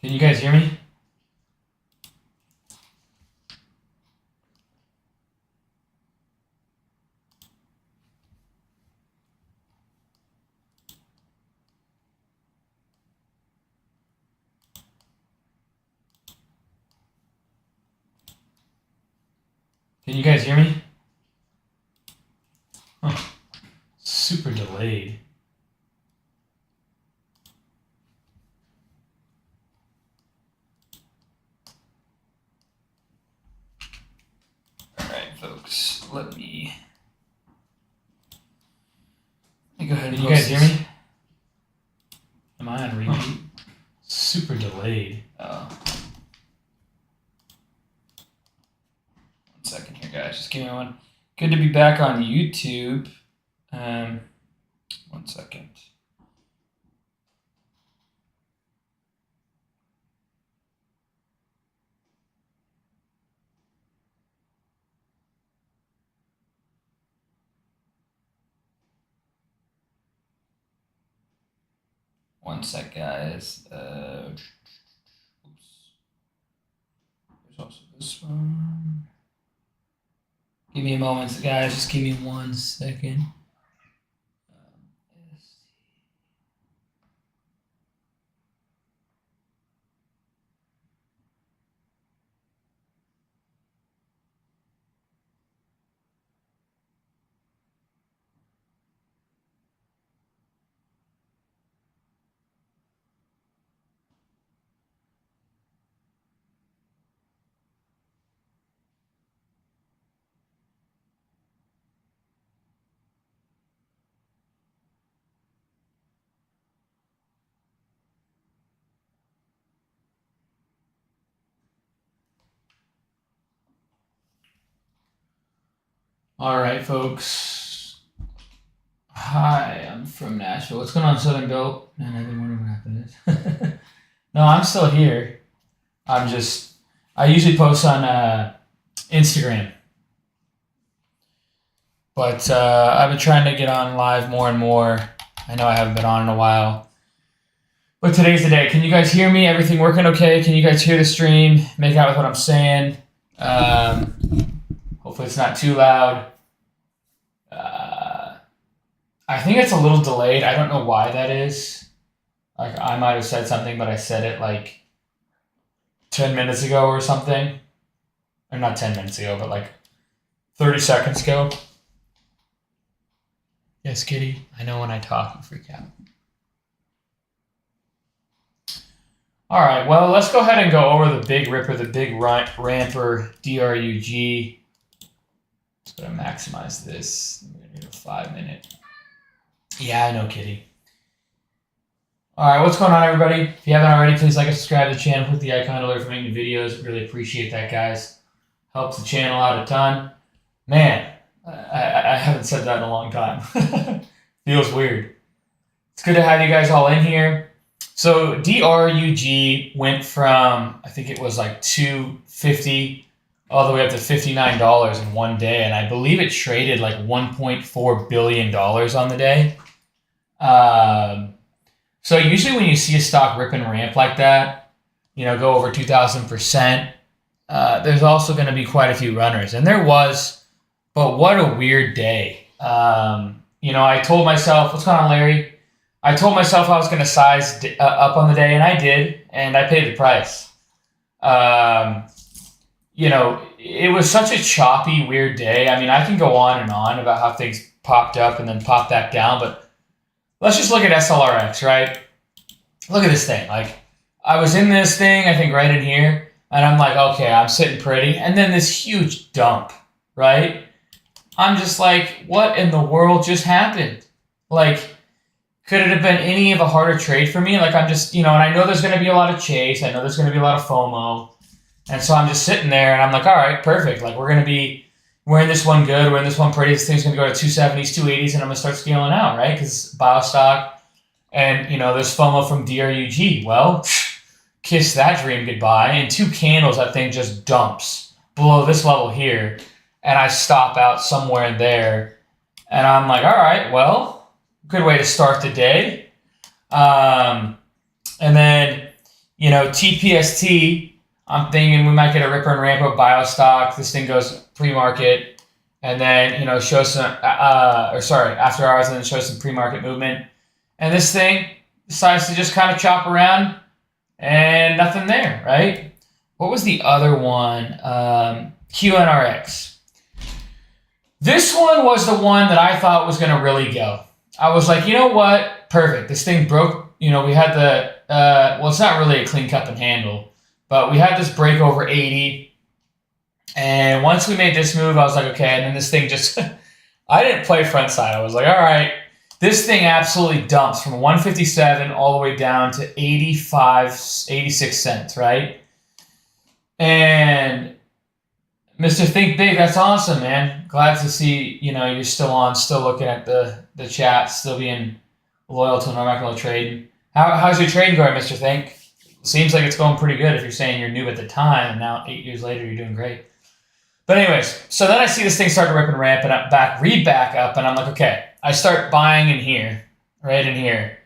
Can you guys hear me? Can you guys hear me? Huh. Super delayed. All right, folks, let me go ahead and Can you guys hear me? Am I on repeat? Super delayed. Oh. 1 second here, guys. Just give me one. Good to be back on YouTube. 1 second. One sec, guys. Oops. There's also this one. Give me a moment, guys. Just give me 1 second. All right, folks. Hi, I'm from Nashville. What's going on, Southern Bill? Man, I've been wondering what happened. No, I'm still here. I usually post on Instagram. But I've been trying to get on live more and more. I know I haven't been on in a while. But today's the day. Can you guys hear me? Everything working okay? Can you guys hear the stream? Make out with what I'm saying. Hopefully it's not too loud. I think it's a little delayed. I don't know why that is. Like, I might have said something, but I said it like 10 minutes ago or something. Or not 10 minutes ago, but like 30 seconds ago. Yes, kitty. I know when I talk, you freak out. All right, well, let's go ahead and go over the Big Ripper, the Big Ramper DRUG. Just going to maximize this. I'm going to do a 5-minute. Yeah, I know, kitty. All right, what's going on, everybody? If you haven't already, please like and subscribe to the channel. Click the icon alert for making videos. Really appreciate that, guys. Helps the channel out a ton. Man, I haven't said that in a long time. Feels weird. It's good to have you guys all in here. So DRUG went from, I think it was like $250 all the way up to $59 in one day, and I believe it traded like $1.4 billion on the day. So usually when you see a stock rip and ramp like that, go over 2,000%, there's also going to be quite a few runners. And there was, but what a weird day. I told myself, what's going on, Larry? I told myself I was going to size up on the day, and I did, and I paid the price. It was such a choppy, weird day. I mean, I can go on and on about how things popped up and then popped back down, but let's just look at SLRX, right? Look at this thing. Like, I was in this thing, I think right in here, and I'm like, okay, I'm sitting pretty. And then this huge dump, right? I'm just like, what in the world just happened? Like, could it have been any of a harder trade for me? Like, I'm just, and I know there's going to be a lot of chase. I know there's going to be a lot of FOMO. And so I'm just sitting there, and I'm like, all right, perfect. Like, we're in this one good. We're in this one pretty. This thing's going to go to 270s, 280s, and I'm going to start scaling out, right? Because Biostock and, there's FOMO from DRUG. Well, kiss that dream goodbye. In 2 candles, that thing just dumps below this level here, and I stop out somewhere in there. And I'm like, all right, well, good way to start the day. And then, You know, TPST, I'm thinking we might get a ripper and ramp up bio stock. This thing goes pre-market and then, you know, shows some, after hours and then shows some pre-market movement. And this thing decides to just kind of chop around and nothing there, right? What was the other one? QNRX. This one was the one that I thought was going to really go. I was like, you know what? Perfect. This thing broke. You know, we had the, well, it's not really a clean cup and handle, but we had this break over 80. And once we made this move, I was like, okay. And then this thing just, I didn't play front side. I was like, all right, this thing absolutely dumps from 157 all the way down to 86 cents, right? And Mr. Think Big, that's awesome, man. Glad to see, you know, you're still on, still looking at the chat, still being loyal to normal trade. How's your trade going, Mr. Think? Seems like it's going pretty good if you're saying you're new at the time, and now 8 years later you're doing great. But anyways, so then I see this thing start to rip and ramp, and read back up, and I'm like, okay. I start buying in here, right in here.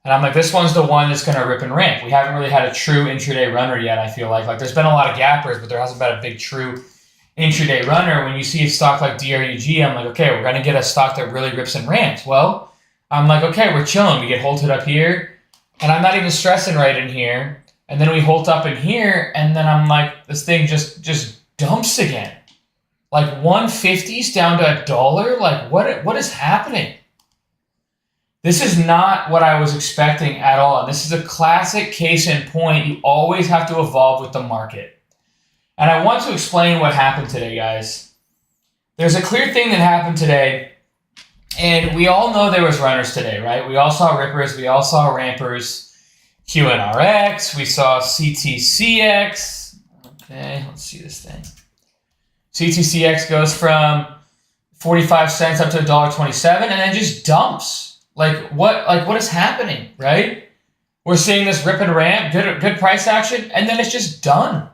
And I'm like, this one's the one that's going to rip and ramp. We haven't really had a true intraday runner yet, I feel like. Like, there's been a lot of gappers, but there hasn't been a big true intraday runner. When you see a stock like DRUG, I'm like, okay, we're going to get a stock that really rips and ramps. Well, I'm like, okay, we're chilling. We get halted up here, and I'm not even stressing right in here. And then we halt up in here, and then I'm like, this thing just dumps again. Like 150s down to $1. Like, what is happening? This is not what I was expecting at all. And this is a classic case in point. You always have to evolve with the market. And I want to explain what happened today, guys. There's a clear thing that happened today. And we all know there was runners today, right? We all saw rippers. We all saw rampers. QNRX. We saw CTCX. Okay, let's see this thing. CTCX goes from 45 cents up to $1.27 and then just dumps. Like what is happening, right? We're seeing this rip and ramp, good price action, and then it's just done.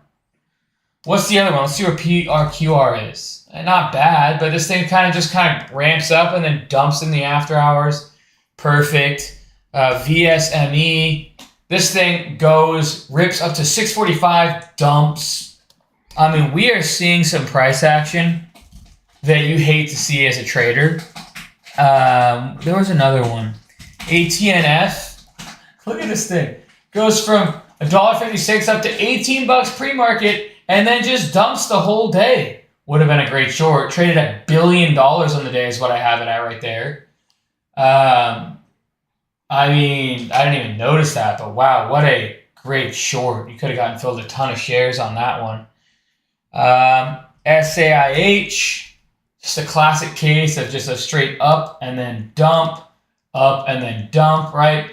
What's the other one? Let's see where PRQR is. Not bad, but this thing kind of ramps up and then dumps in the after hours. Perfect. VSME. This thing rips up to 645, dumps. I mean, we are seeing some price action that you hate to see as a trader. There was another one. ATNF. Look at this thing. Goes from $1.56 up to $18 pre-market and then just dumps the whole day. Would have been a great short. Traded at $1 billion on the day is what I have it at right there. I mean, I didn't even notice that, but wow, what a great short. You could have gotten filled a ton of shares on that one. SAIH, just a classic case of just a straight up and then dump, right?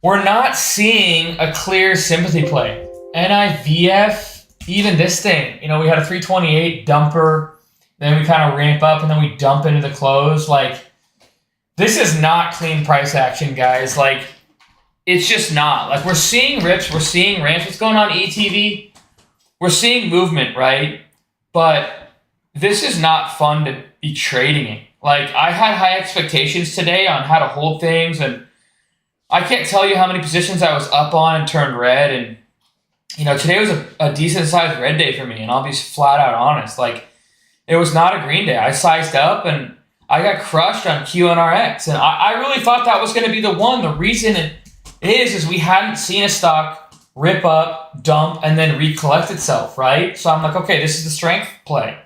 We're not seeing a clear sympathy play. NIVF, even this thing, you know, we had a 328 dumper, then we kind of ramp up and then we dump into the close. Like, this is not clean price action, guys. Like, it's just not. Like, we're seeing rips, we're seeing ramps. What's going on, ETV? We're seeing movement, right? But this is not fun to be trading in. Like, I had high expectations today on how to hold things, and I can't tell you how many positions I was up on and turned red. And, you know, today was a decent-sized red day for me, and I'll be flat out honest. Like, it was not a green day. I sized up, and I got crushed on QNRX, and I really thought that was going to be the one. The reason it is we hadn't seen a stock rip up, dump, and then recollect itself, right? So I'm like, okay, this is the strength play.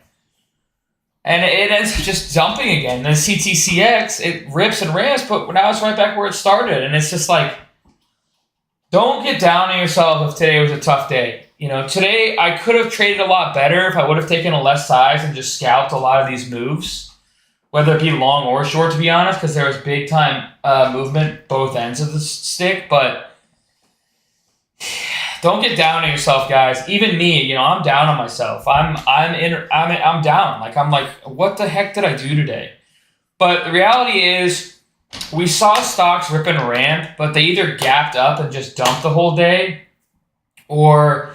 And it ends up just dumping again. Then CTCX, it rips and ramps, but now it's right back where it started. And it's just like, don't get down on yourself if today was a tough day. You know, today I could have traded a lot better if I would have taken a less size and just scalped a lot of these moves, whether it be long or short, to be honest, because there was big time movement both ends of the stick. But don't get down on yourself, guys. Even me, you know, I'm down on myself. I'm down. Like, I'm like, what the heck did I do today? But the reality is, we saw stocks rip and ramp, but they either gapped up and just dumped the whole day, or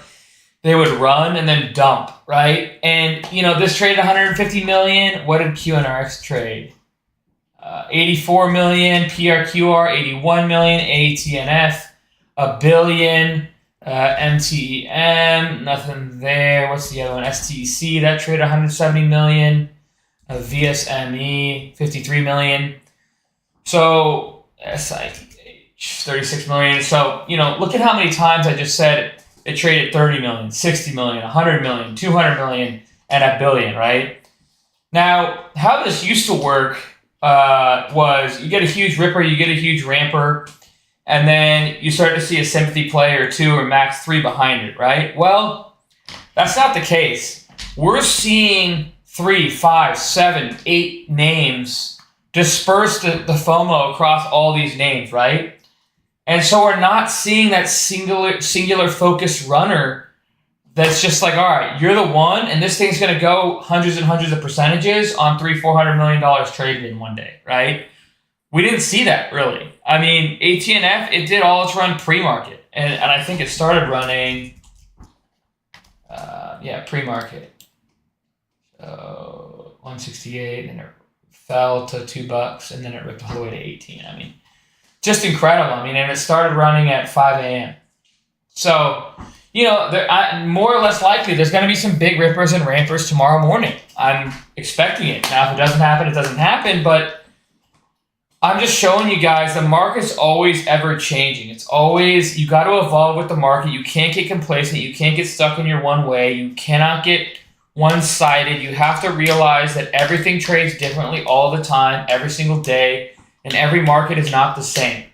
they would run and then dump, right? And, you know, this traded 150 million. What did QNRX trade? 84 million. PRQR, 81 million. ATNF, $1 billion. MTEM, nothing there. What's the other one? STEC, that traded 170 million. VSME, 53 million. So SIH, 36 million. So, look at how many times I just said it traded 30 million, 60 million, 100 million, 200 million, and a billion, right? Now, how this used to work was you get a huge ripper, you get a huge ramper, and then you start to see a sympathy play or two or max 3 behind it, right? Well, that's not the case. We're seeing 3, 5, 7, 8 names disperse the FOMO across all these names, right? And so we're not seeing that singular focused runner that's just like, all right, you're the one, and this thing's going to go hundreds and hundreds of percentages on $300-400 million traded in one day, right? We didn't see that, really. I mean, ATNF, it did all its run pre-market. And I think it started running, pre-market. So 168, and it fell to $2, and then it ripped all the way to 18. I mean, just incredible. I mean, and it started running at 5 a.m. So, more or less likely, there's going to be some big rippers and rampers tomorrow morning. I'm expecting it. Now, if it doesn't happen, it doesn't happen, but I'm just showing you guys the market's always ever changing. It's always, you got to evolve with the market. You can't get complacent. You can't get stuck in your one way. You cannot get one-sided. You have to realize that everything trades differently all the time, every single day, and every market is not the same.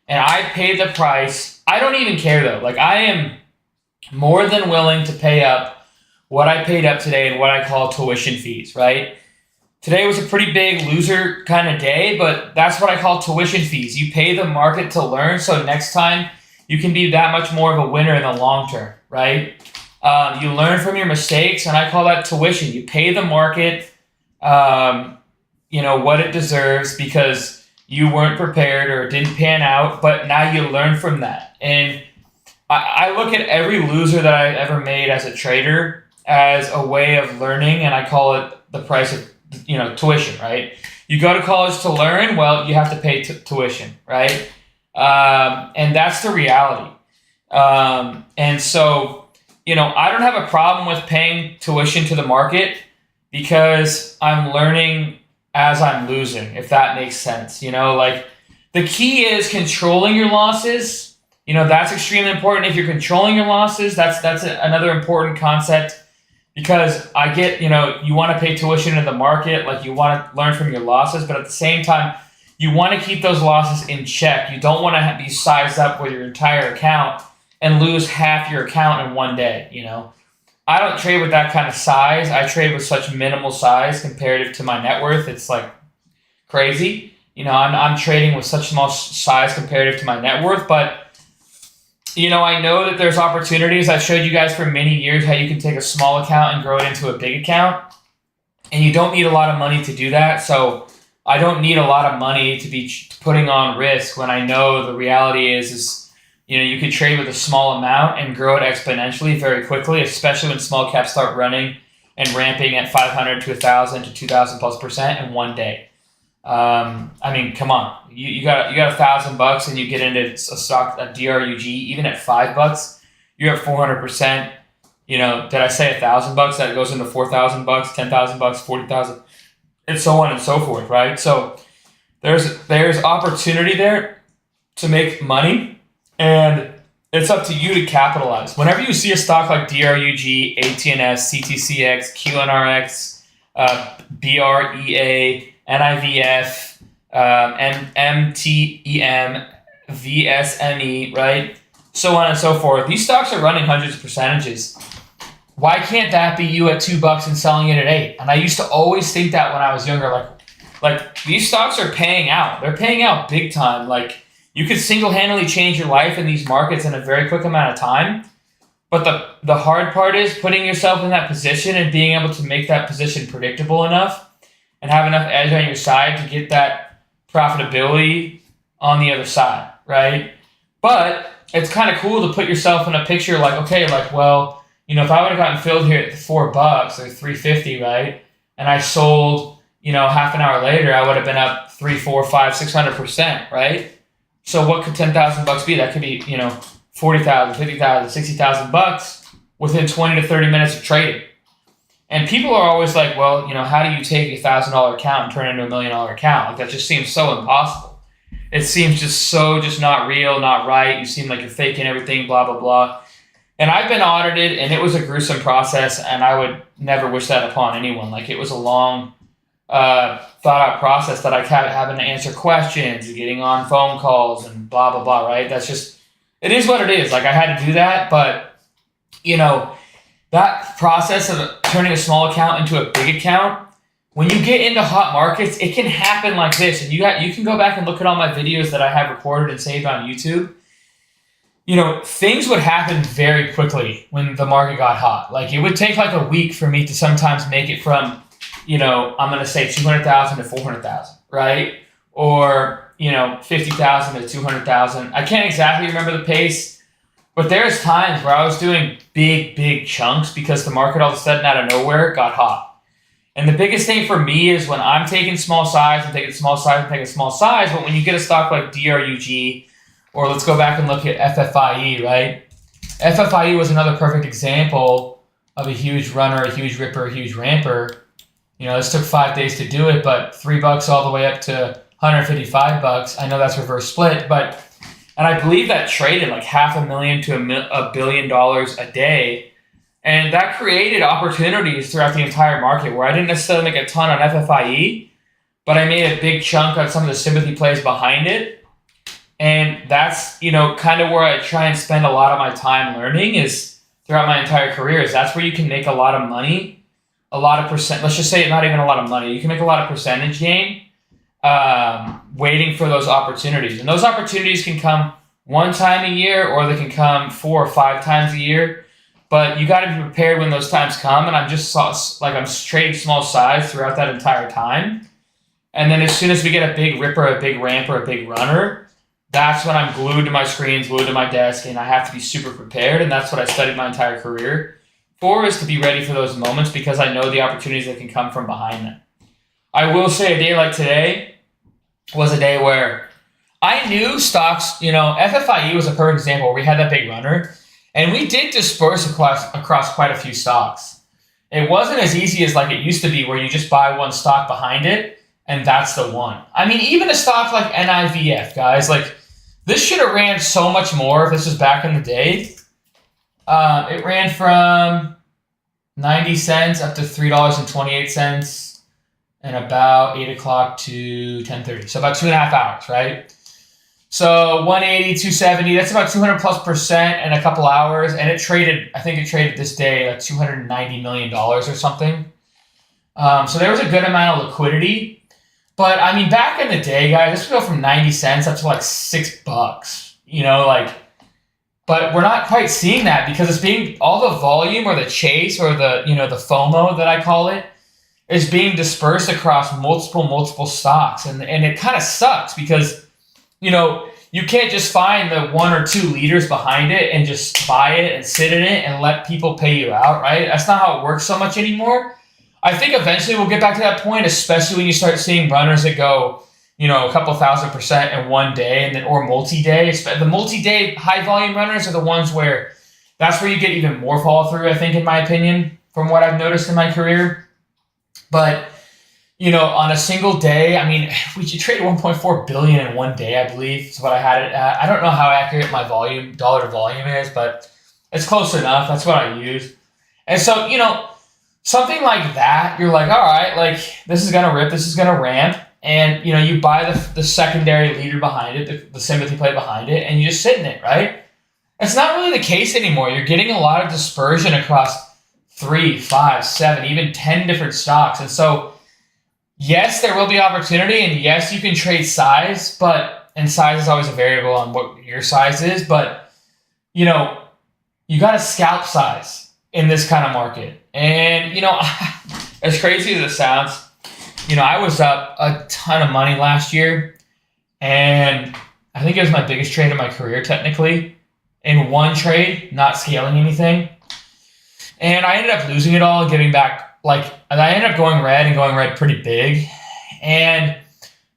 And I paid the price. I don't even care, though. Like, I am more than willing to pay up what I paid up today and what I call tuition fees, right? Today was a pretty big loser kind of day, but that's what I call tuition fees. You pay the market to learn, so next time you can be that much more of a winner in the long term, right? You learn from your mistakes, and I call that tuition. You pay the market, what it deserves because you weren't prepared or it didn't pan out, but now you learn from that. And I look at every loser that I ever made as a trader as a way of learning, and I call it the price of tuition, right? You go to college to learn, well, you have to pay tuition, right? And that's the reality. And so, I don't have a problem with paying tuition to the market because I'm learning as I'm losing, if that makes sense. Like the key is controlling your losses. That's extremely important. If you're controlling your losses, that's another important concept. Because I get, you want to pay tuition to the market, like you want to learn from your losses, but at the same time, you want to keep those losses in check. You don't want to be sized up with your entire account and lose half your account in one day, I don't trade with that kind of size. I trade with such minimal size comparative to my net worth. It's like crazy. I'm trading with such small size comparative to my net worth, but I know that there's opportunities. I've showed you guys for many years how you can take a small account and grow it into a big account. And you don't need a lot of money to do that. So I don't need a lot of money to be putting on risk when I know the reality is you can trade with a small amount and grow it exponentially very quickly, especially when small caps start running and ramping at 500 to 1,000 to 2,000+% in one day. I mean, come on. You got $1,000 and you get into a stock, a DRUG, even at $5, you're at 400%. Did I say $1,000? That goes into $4,000, $10,000, 40,000, and so on and so forth, right? So there's opportunity there to make money, and it's up to you to capitalize. Whenever you see a stock like DRUG, ATNS, CTCX, QNRX, BREA, NIVF, MTEM, VSME, right? So on and so forth. These stocks are running hundreds of percentages. Why can't that be you at $2 and selling it at $8? And I used to always think that when I was younger, like these stocks are paying out. They're paying out big time. Like you could single-handedly change your life in these markets in a very quick amount of time. But the hard part is putting yourself in that position and being able to make that position predictable enough and have enough edge on your side to get that profitability on the other side, right? But it's kind of cool to put yourself in a picture like, okay, like, well, if I would have gotten filled here at $4 or $3.50, right? And I sold, half an hour later, I would have been up 300, 400, 500, 600%, right? So what could $10,000 be? That could be, $40,000, $50,000, $60,000 within 20 to 30 minutes of trading. And people are always like, well, how do you take a $1,000 account and turn it into $1 million account? Like, that just seems so impossible. It seems just not real, not right. You seem like you're faking everything, blah, blah, blah. And I've been audited, and it was a gruesome process, and I would never wish that upon anyone. Like, it was a long, thought-out process that I kept having to answer questions, getting on phone calls, and blah, blah, blah, right? That's just, it is what it is. Like, I had to do that, but, that process of turning a small account into a big account, when you get into hot markets, it can happen like this. And you can go back and look at all my videos that I have recorded and saved on YouTube. Things would happen very quickly when the market got hot. Like, it would take like a week for me to sometimes make it from, I'm going to say 200,000 to 400,000, right? Or, 50,000 to 200,000. I can't exactly remember the pace. But there's times where I was doing big chunks because the market all of a sudden out of nowhere got hot. And the biggest thing for me is when I'm taking small size, I'm taking small size, I'm taking small size. But when you get a stock like DRUG, or let's go back and look at FFIE, right? FFIE was another perfect example of a huge runner, a huge ripper, a huge ramper. This took 5 days to do it, but $3 all the way up to $155. I know that's reverse split, and I believe that traded like $500,000 to $1 billion a day. And that created opportunities throughout the entire market where I didn't necessarily make a ton on FFIE, but I made a big chunk on some of the sympathy plays behind it. And that's, kind of where I try and spend a lot of my time learning is throughout my entire career is that's where you can make a lot of money, a lot of percent. Let's just say not even a lot of money. You can make a lot of percentage gain. Waiting for those opportunities. And those opportunities can come one time a year or they can come 4 or 5 times a year. But you got to be prepared when those times come. And I'm trading small size throughout that entire time. And then as soon as we get a big ripper, a big ramper, a big runner, that's when I'm glued to my screens, glued to my desk, and I have to be super prepared. And that's what I studied my entire career for, is to be ready for those moments because I know the opportunities that can come from behind them. I will say a day like today was a day where I knew stocks, FFIE was a perfect example where we had that big runner and we did disperse across quite a few stocks. It wasn't as easy as like it used to be where you just buy one stock behind it and that's the one. I mean, even a stock like NIVF, guys, like this should have ran so much more if this was back in the day. It ran from 90 cents up to $3.28. And about 8 o'clock to 10:30. So about 2.5 hours, right? So 180, 270, that's about 200+% in a couple hours. And I think it traded this day like $290 million or something. So there was a good amount of liquidity. But I mean, back in the day, guys, this would go from 90 cents up to like $6, but we're not quite seeing that because it's being all the volume or the chase or the FOMO that I call it is being dispersed across multiple stocks. And it kind of sucks because, you can't just find the 1 or 2 leaders behind it and just buy it and sit in it and let people pay you out, right? That's not how it works so much anymore. I think eventually we'll get back to that point, especially when you start seeing runners that go, a couple 1,000% in one day or multi-day. The multi-day high volume runners are the ones where that's where you get even more follow through, I think, in my opinion, from what I've noticed in my career. But, on a single day, I mean, we should trade 1.4 billion in one day, I believe, is what I had it at. I don't know how accurate my dollar to volume is, but it's close enough. That's what I use. And so, something like that, you're like, all right, like this is going to rip, this is going to ramp. And, you buy the secondary leader behind it, the sympathy play behind it, and you just sit in it, right? It's not really the case anymore. You're getting a lot of dispersion across 3, 5, 7, even 10 different stocks. And so, yes, there will be opportunity, and yes, you can trade size, and size is always a variable on what your size is, but, you got to scalp size in this kind of market. And, as crazy as it sounds, I was up a ton of money last year, and I think it was my biggest trade of my career, technically, in one trade, not scaling anything. And I ended up losing it all and giving back, I ended up going red pretty big. And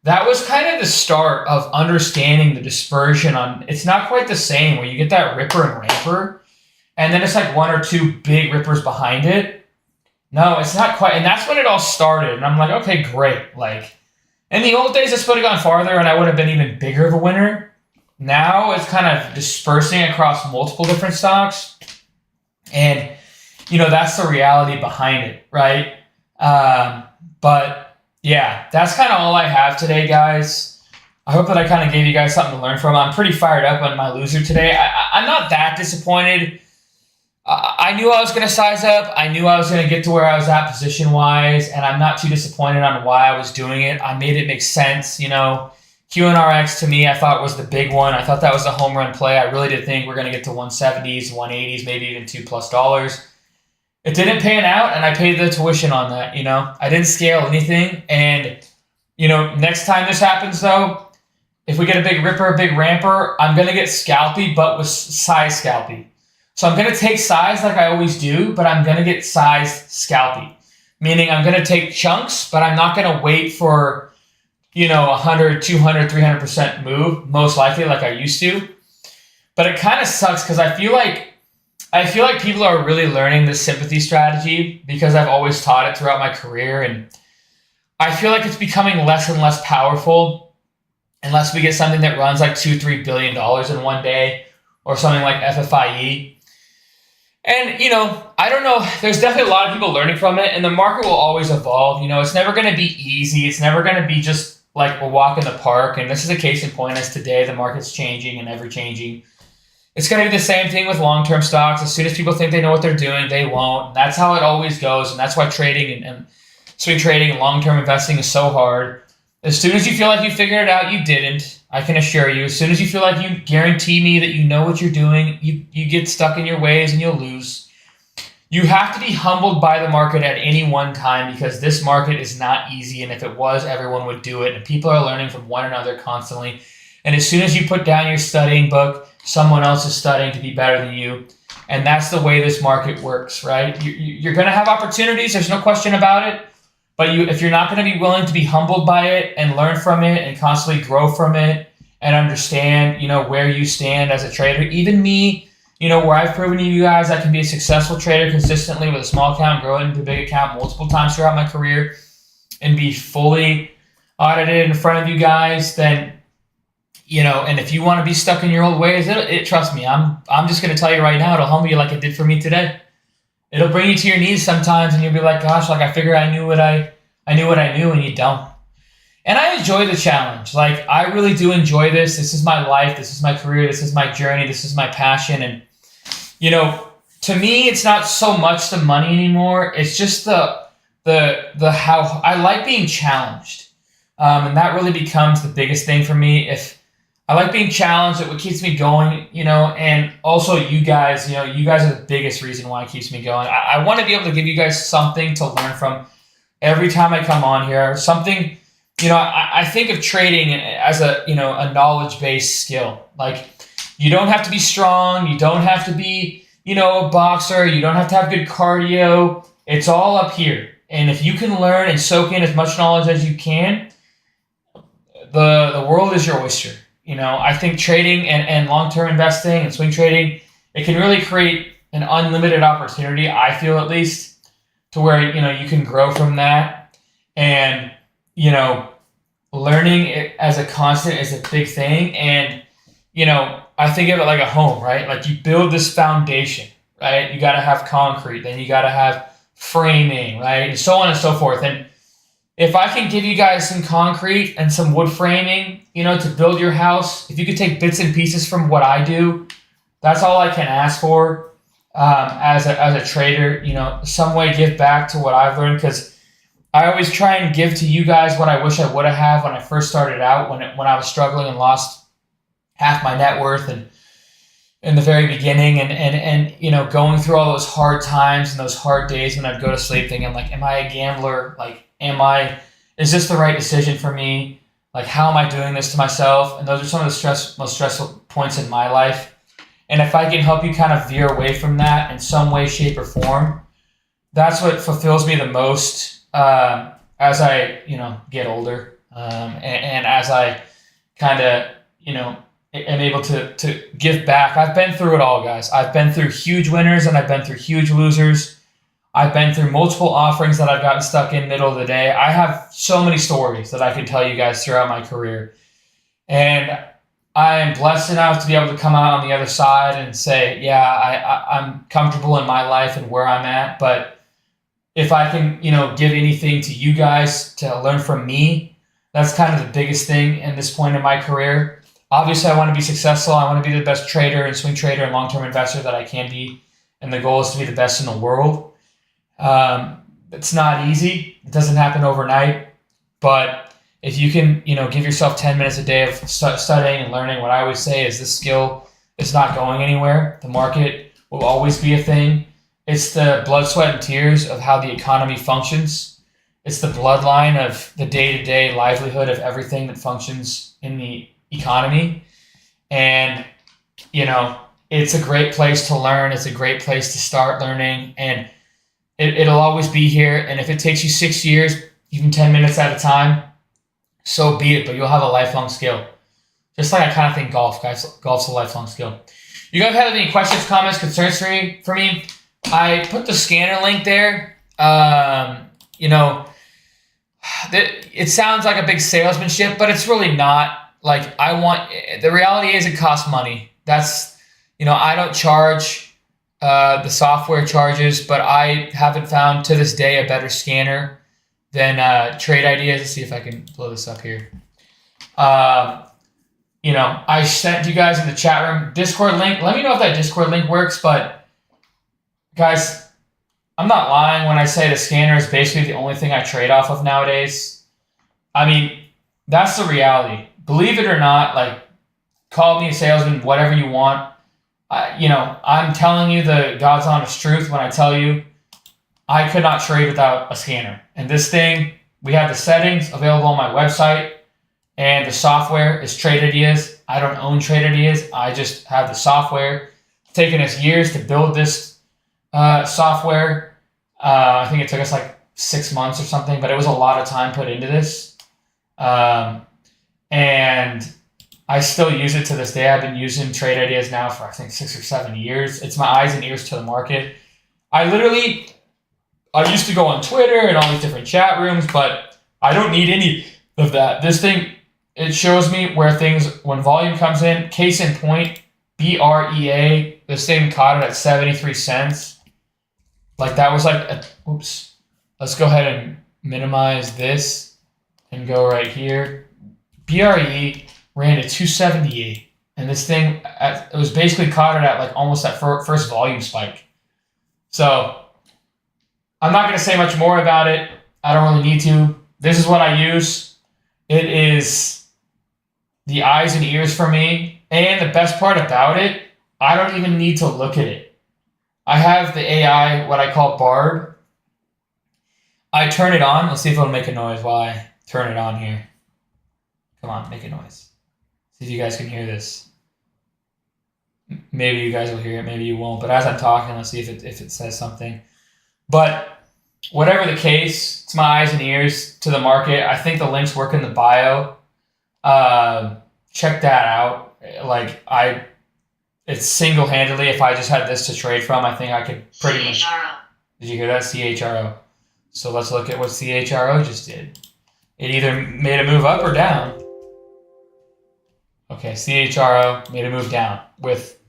that was kind of the start of understanding the dispersion on. It's not quite the same where you get that ripper and ramper, and then it's like one or two big rippers behind it. No, it's not quite, and that's when it all started. And I'm like, okay, great. Like in the old days, this would have gone farther, and I would have been even bigger of a winner. Now it's kind of dispersing across multiple different stocks, and that's the reality behind it, right? But yeah, that's kind of all I have today, guys. I hope that I kind of gave you guys something to learn from. I'm pretty fired up on my loser today. I'm not that disappointed. I knew I was going to size up. I knew I was going to get to where I was at position-wise, and I'm not too disappointed on why I was doing it. I made it make sense. QNRX to me, I thought was the big one. I thought that was the home run play. I really did think we're going to get to 170s, 180s, maybe even $2+. It didn't pan out, and I paid the tuition on that. I didn't scale anything, and next time this happens though, if we get a big ripper, a big ramper, I'm going to get scalpy, but with size scalpy. So I'm going to take size like I always do, but I'm going to get size scalpy. Meaning I'm going to take chunks, but I'm not going to wait for, 100, 200, 300% move, most likely like I used to. But it kind of sucks because I feel like people are really learning this sympathy strategy because I've always taught it throughout my career. And I feel like it's becoming less and less powerful unless we get something that runs like $2-3 billion in one day or something like FFIE. And, I don't know. There's definitely a lot of people learning from it, and the market will always evolve. It's never going to be easy. It's never going to be just like a walk in the park. And this is a case in point as today the market's changing and ever changing. It's going to be the same thing with long-term stocks. As soon as people think they know what they're doing, they won't. And that's how it always goes. And that's why trading and swing trading and long-term investing is so hard. As soon as you feel like you figured it out, you didn't. I can assure you. As soon as you feel like you guarantee me that you know what you're doing, you get stuck in your ways and you'll lose. You have to be humbled by the market at any one time because this market is not easy. And if it was, everyone would do it. And people are learning from one another constantly. And as soon as you put down your studying book, someone else is studying to be better than you. And that's the way this market works, right? You're going to have opportunities. There's no question about it. But if you're not going to be willing to be humbled by it and learn from it and constantly grow from it and understand, where you stand as a trader, even me, where I've proven to you guys I can be a successful trader consistently with a small account, grow it into a big account multiple times throughout my career and be fully audited in front of you guys, then, and if you want to be stuck in your old ways, trust me, I'm just going to tell you right now, it'll humble you like it did for me today. It'll bring you to your knees sometimes, and you'll be like, "Gosh, like I figured I knew what I knew," and you don't. And I enjoy the challenge. Like I really do enjoy this. This is my life. This is my career. This is my journey. This is my passion. And to me, it's not so much the money anymore. It's just the how I like being challenged, and that really becomes the biggest thing for me. If I like being challenged. It what keeps me going, and also you guys, you guys are the biggest reason why it keeps me going. I want to be able to give you guys something to learn from every time I come on here. Something, I think of trading as a knowledge-based skill. Like you don't have to be strong. You don't have to be, a boxer. You don't have to have good cardio. It's all up here. And if you can learn and soak in as much knowledge as you can, the world is your oyster. I think trading and long-term investing and swing trading, it can really create an unlimited opportunity, I feel at least, to where, you can grow from that. And, learning it as a constant is a big thing. And, I think of it like a home, right? Like you build this foundation, right? You got to have concrete, then you got to have framing, right? And so on and so forth. And if I can give you guys some concrete and some wood framing, to build your house, if you could take bits and pieces from what I do, that's all I can ask for as a trader. Some way give back to what I've learned, because I always try and give to you guys what I wish I would have had when I first started out, when I was struggling and lost half my net worth and in the very beginning, and going through all those hard times and those hard days when I'd go to sleep thinking like, am I a gambler? Like, is this the right decision for me? Like, how am I doing this to myself? And those are some of the most stressful points in my life. And if I can help you kind of veer away from that in some way, shape, or form, that's what fulfills me the most as I, get older. And as I kind of, am able to give back, I've been through it all, guys. I've been through huge winners and I've been through huge losers. I've been through multiple offerings that I've gotten stuck in middle of the day. I have so many stories that I can tell you guys throughout my career. And I am blessed enough to be able to come out on the other side and say, yeah, I'm comfortable in my life and where I'm at. But if I can, give anything to you guys to learn from me, that's kind of the biggest thing in this point in my career. Obviously, I want to be successful. I want to be the best trader and swing trader and long-term investor that I can be. And the goal is to be the best in the world. It's not easy. It doesn't happen overnight. But if you can, give yourself 10 minutes a day of studying and learning, what I always say is this skill is not going anywhere. The market will always be a thing. It's the blood, sweat, and tears of how the economy functions. It's the bloodline of the day-to-day livelihood of everything that functions in the economy. And, it's a great place to learn. It's a great place to start learning. And it'll always be here. And if it takes you 6 years, even 10 minutes at a time, so be it. But you'll have a lifelong skill. Just like I kind of think golf, guys. Golf's a lifelong skill. You guys have any questions, comments, concerns for me? I put the scanner link there. It sounds like a big salesmanship, but it's really not. Like the reality is it costs money. That's, I don't charge the software charges, but I haven't found to this day a better scanner than Trade Ideas. Let's see if I can blow this up here. I sent you guys in the chat room Discord link. Let me know if that Discord link works, but guys, I'm not lying when I say the scanner is basically the only thing I trade off of nowadays. I mean, that's the reality. Believe it or not, call me a salesman, whatever you want. I'm telling you the God's honest truth when I tell you I could not trade without a scanner. And this thing, we have the settings available on my website, and the software is Trade Ideas. I don't own Trade Ideas. I just have the software. It's taken us years to build this software. I think it took us 6 months or something, but it was a lot of time put into this. And I still use it to this day. I've been using Trade Ideas now for, I think, 6 or 7 years. It's my eyes and ears to the market. I used to go on Twitter and all these different chat rooms, but I don't need any of that. This thing, it shows me where when volume comes in, case in point, BREA, this thing caught it at 73 cents. That was oops. Let's go ahead and minimize this and go right here. BRE ran to 278, and this thing, it was basically caught it at almost that first volume spike. So I'm not going to say much more about it. I don't really need to. This is what I use. It is the eyes and ears for me. And the best part about it, I don't even need to look at it. I have the AI, what I call Bard. I turn it on. Let's see if it'll make a noise while I turn it on here. Come on, make a noise. See if you guys can hear this. Maybe you guys will hear it, maybe you won't. But as I'm talking, let's see if it says something. But whatever the case, it's my eyes and ears to the market. I think the links work in the bio. Check that out. It's single-handedly, if I just had this to trade from, I think I could pretty much... Did you hear that? CHRO. So let's look at what CHRO just did. It either made a move up or down. Okay, CHRO made a move down with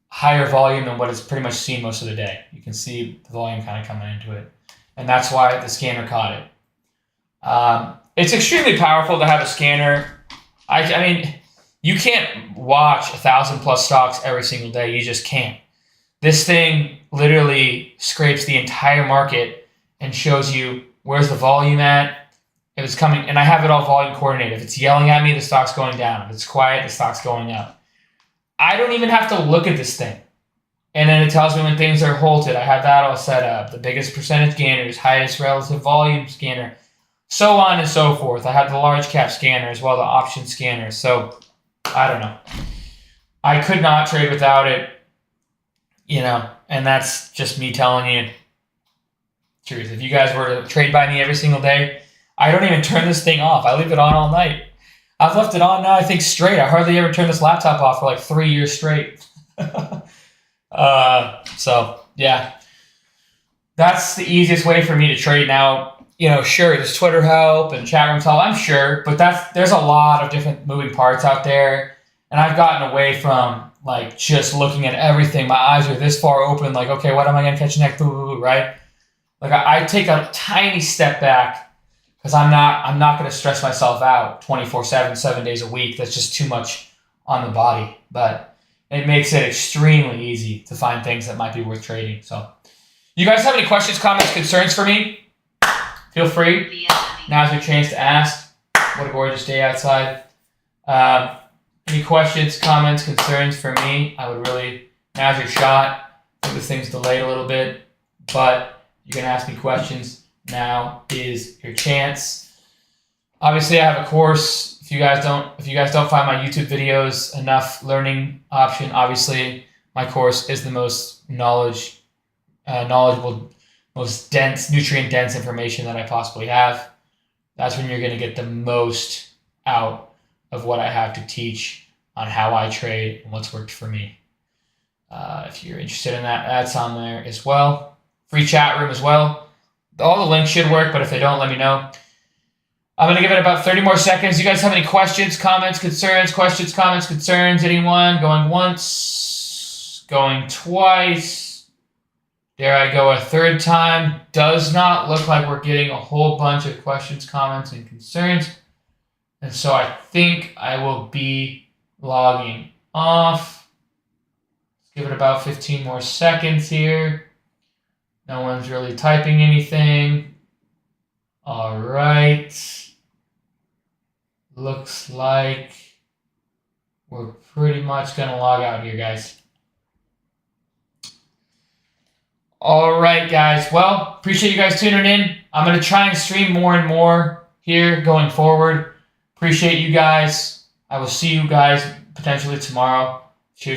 higher volume than what it's pretty much seen most of the day. You can see the volume kind of coming into it. And that's why the scanner caught it. It's extremely powerful to have a scanner. I mean, you can't watch 1,000+ stocks every single day. You just can't. This thing literally scrapes the entire market and shows you where's the volume at. If it's coming, and I have it all volume coordinated. If it's yelling at me, the stock's going down. If it's quiet, the stock's going up. I don't even have to look at this thing. And then it tells me when things are halted. I have that all set up. The biggest percentage gainers, highest relative volume scanner, so on and so forth. I have the large cap scanner as well, the option scanner. So I don't know. I could not trade without it, and that's just me telling you truth. If you guys were to trade by me every single day, I don't even turn this thing off. I leave it on all night. I've left it on now, I think, straight. I hardly ever turn this laptop off for like 3 years straight. So, yeah. That's the easiest way for me to trade now. You know, sure, there's Twitter help and chat rooms help, I'm sure, but there's a lot of different moving parts out there. And I've gotten away from like just looking at everything. My eyes are this far open, like, okay, what am I going to catch next? Right? Like I take a tiny step back because I'm not going to stress myself out 24/7, 7 days a week. That's just too much on the body. But it makes it extremely easy to find things that might be worth trading. So, you guys have any questions, comments, concerns for me? Feel free. Now's your chance to ask. What a gorgeous day outside. Any questions, comments, concerns for me? Now's your shot. I think this thing's delayed a little bit, but you can ask me questions. Now is your chance. Obviously, I have a course. If you guys don't find my YouTube videos enough learning option, obviously my course is the most knowledgeable, most dense, nutrient dense information that I possibly have. That's when you're going to get the most out of what I have to teach on how I trade and what's worked for me. If you're interested in that, that's on there as well. Free chat room as well. All the links should work, but if they don't, let me know. I'm going to give it about 30 more seconds. You guys have any questions, comments, concerns? Questions, comments, concerns? Anyone? Going once? Going twice? Dare I go a third time? Does not look like we're getting a whole bunch of questions, comments, and concerns. And so I think I will be logging off. Let's give it about 15 more seconds here. No one's really typing anything. All right. Looks like we're pretty much going to log out here, guys. All right, guys. Well, appreciate you guys tuning in. I'm going to try and stream more and more here going forward. Appreciate you guys. I will see you guys potentially tomorrow.